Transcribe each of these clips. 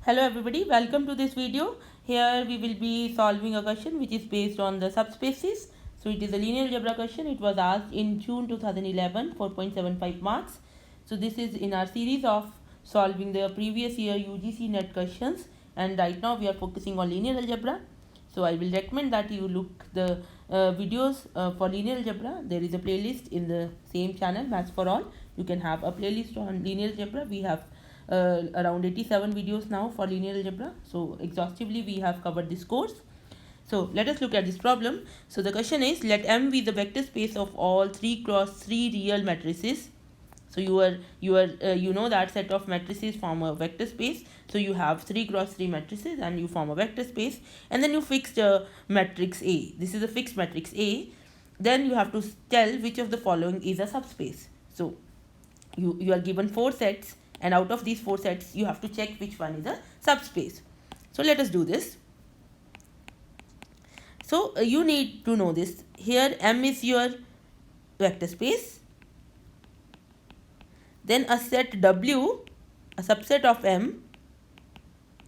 Hello everybody, welcome to this video. Here we will be solving a question which is based on the subspaces. So it is a linear algebra question. It was asked in June 2011, 4.75 marks. So this is in our series of solving the previous year UGC NET questions, and right now we are focusing on linear algebra. So I will recommend that you look the videos for linear algebra. There is a playlist in the same channel, Maths for All. You can have a playlist on linear algebra. We have around 87 videos now for linear algebra. So exhaustively we have covered this course. So let us look at this problem. So the question is, let M be the vector space of all 3 cross 3 real matrices. So you know that set of matrices form a vector space. So you have 3 cross 3 matrices and you form a vector space, and then you fixed a matrix A. This is a fixed matrix A. Then you have to tell which of the following is a subspace. So you are given 4 sets, and out of these 4 sets you have to check which one is a subspace. So let us do this. So you need to know this. Here M is your vector space. Then a set W, a subset of M,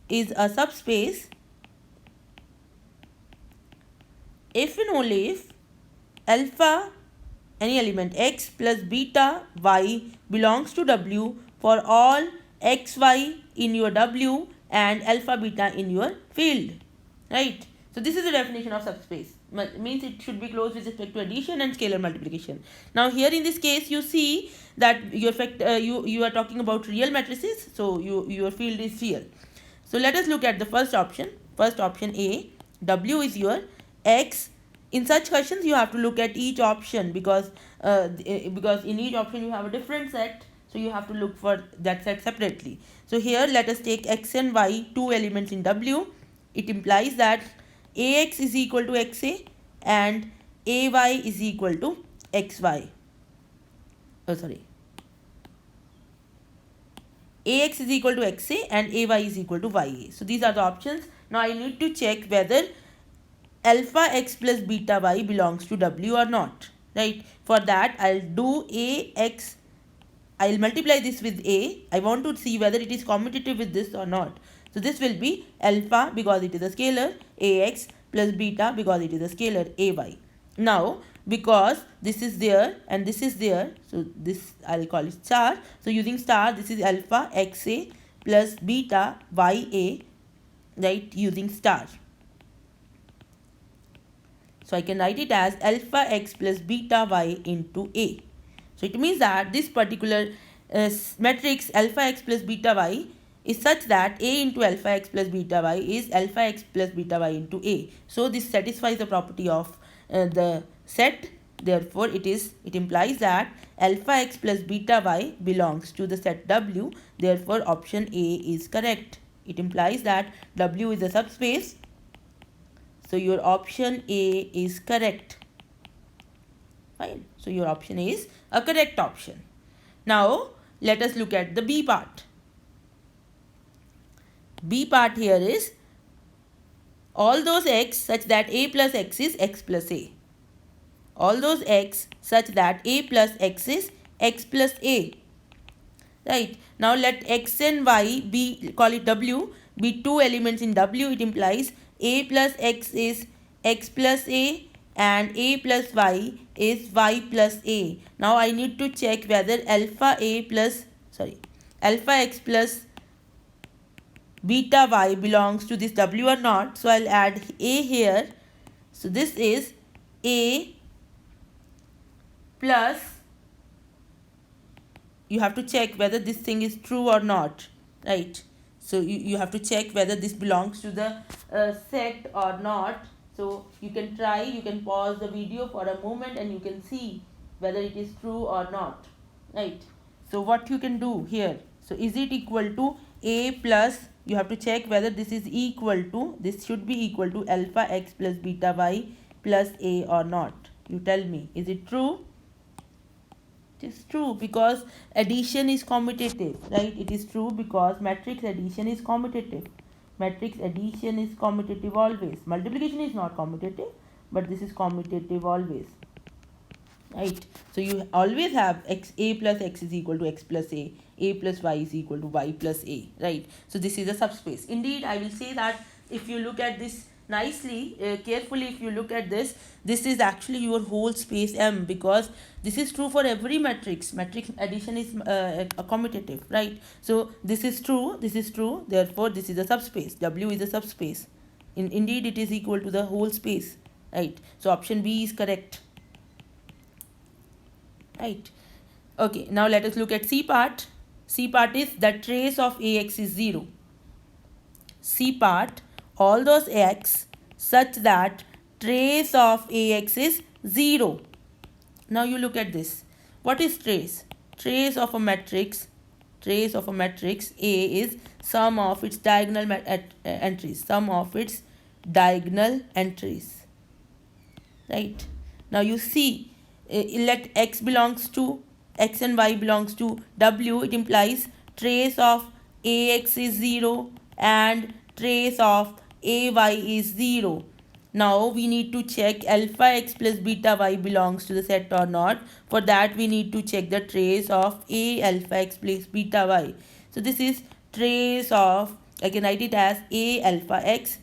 is a subspace if and only if alpha, any element x plus beta y belongs to W for all xy in your W and alpha beta in your field, right? So this is the definition of subspace. Means it should be closed with respect to addition and scalar multiplication. Now here in this case you see that your you are talking about real matrices, so your field is real. So let us look at the first option. First option A, W is your x. In such questions you have to look at each option because in each option you have a different set, so you have to look for that set separately. So here let us take x and y, two elements in W. It implies that ax is equal to xa and ay is equal to xy. Ax is equal to xa and ay is equal to ya. So these are the options. Now I need to check whether alpha x plus beta y belongs to W or not, right? For that I'll do ax, I'll multiply this with a. I want to see whether it is commutative with this or not. So this will be alpha because it is a scalar, ax, plus beta because it is a scalar, ay. Now because this is there and this is there, so this I'll call it star. So using star, this is alpha xa plus beta ya, right, using star. So I can write it as alpha x plus beta y into A. So it means that this particular matrix alpha x plus beta y is such that A into alpha x plus beta y is alpha x plus beta y into A. So this satisfies the property of the set. Therefore it implies that alpha x plus beta y belongs to the set W. Therefore option A is correct. It implies that W is a subspace. So your option A is correct. Fine. So your option A is a correct option. Now let us look at the B part. B part here is all those x such that a plus x is x plus a. All those x such that a plus x is x plus a. Right. Now let x and y be, call it W, be two elements in W. It implies a plus x is x plus a and a plus y is y plus a. Now I need to check whether alpha x plus beta y belongs to this W or not. So I'll add a here. So this is a plus, you have to check whether this thing is true or not, right? So you have to check whether this belongs to the set or not. So you can try, you can pause the video for a moment and you can see whether it is true or not, right? So what you can do here, so is it equal to a plus, you have to check whether this is equal to, this should be equal to alpha x plus beta y plus a or not. You tell me, is it true? It is true because addition is commutative, right? It is true because matrix addition is commutative. Matrix addition is commutative always. Multiplication is not commutative, but this is commutative always, right? So you always have a plus x is equal to x plus a. a plus y is equal to y plus a, right? So this is a subspace. Indeed, I will say that if you look at this nicely, carefully, if you look at this, this is actually your whole space M, because this is true for every matrix. Matrix addition is commutative, right? So this is true, therefore this is a subspace. W is a subspace. Indeed, it is equal to the whole space, right? So option B is correct, right? Okay, now let us look at C part. C part is that trace of AX is 0. C part, all those x such that trace of AX is 0. Now you look at this. What is trace? Trace of a matrix A is sum of its diagonal entries. Sum of its diagonal entries. Right? Now you see, let x belongs to x and y belongs to W. It implies trace of AX is 0 and trace of AY is 0. Now we need to check alpha x plus beta y belongs to the set or not. For that we need to check the trace of A alpha x plus beta y. So this is trace of, I can write it as A alpha ax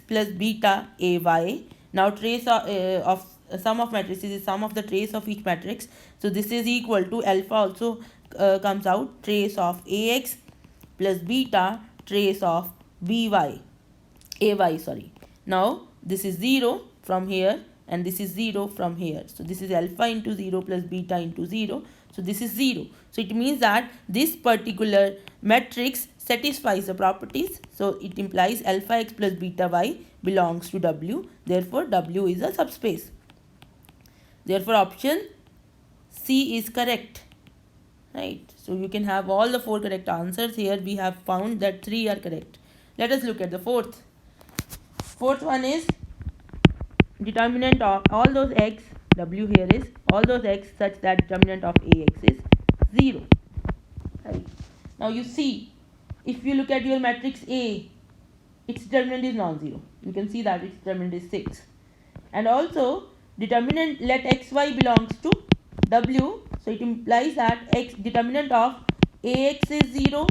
plus beta ay. Now trace of sum of matrices is sum of the trace of each matrix. So this is equal to alpha also comes out trace of ax plus beta trace of ay, sorry. Now this is 0 from here and this is 0 from here. So this is alpha into 0 plus beta into 0. So this is 0. So it means that this particular matrix satisfies the properties. So it implies alpha x plus beta y belongs to W. Therefore W is a subspace. Therefore option C is correct. Right. So you can have all the 4 correct answers. Here we have found that 3 are correct. Let us look at the fourth. Fourth one is determinant of all those x, W here is all those x such that determinant of AX is 0. Right. Now you see, if you look at your matrix A, its determinant is non-zero. You can see that its determinant is 6. And also determinant, let xy belongs to W. So it implies that x determinant of AX is 0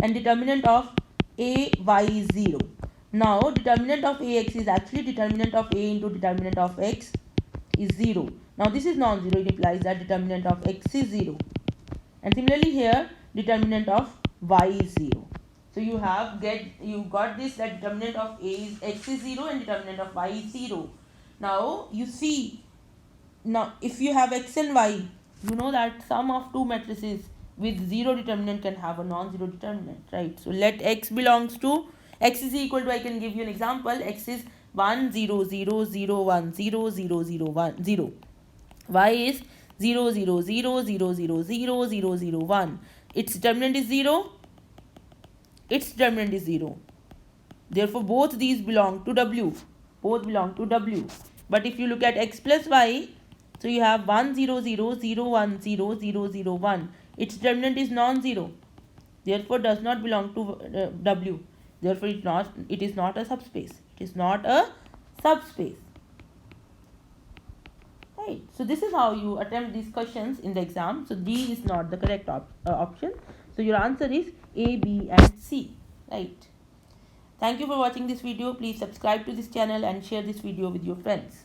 and determinant of AY is 0. Now determinant of AX is actually determinant of A into determinant of X is 0. Now this is non-zero. It implies that determinant of X is 0. And similarly here determinant of Y is 0. So you got this, that determinant of X is 0 and determinant of Y is 0. Now you see, now if you have X and Y, you know that sum of two matrices with 0 determinant can have a non-zero determinant, right? So let X belongs to, X is equal to, I can give you an example, X is 1 0 0 0 1 0 0 0 1 0. Y is 0 0 0 0 0 0 0 0 1. Its determinant is 0. Its determinant is 0. Therefore both these belong to W. Both belong to W. But if you look at X plus Y, so you have 1 0 0 0 1 0 0 0 1. Its determinant is non-zero. Therefore does not belong to W. Therefore it is not a subspace. It is not a subspace. Right. So this is how you attempt these questions in the exam. So D is not the correct option. So your answer is A, B and C. Right. Thank you for watching this video. Please subscribe to this channel and share this video with your friends.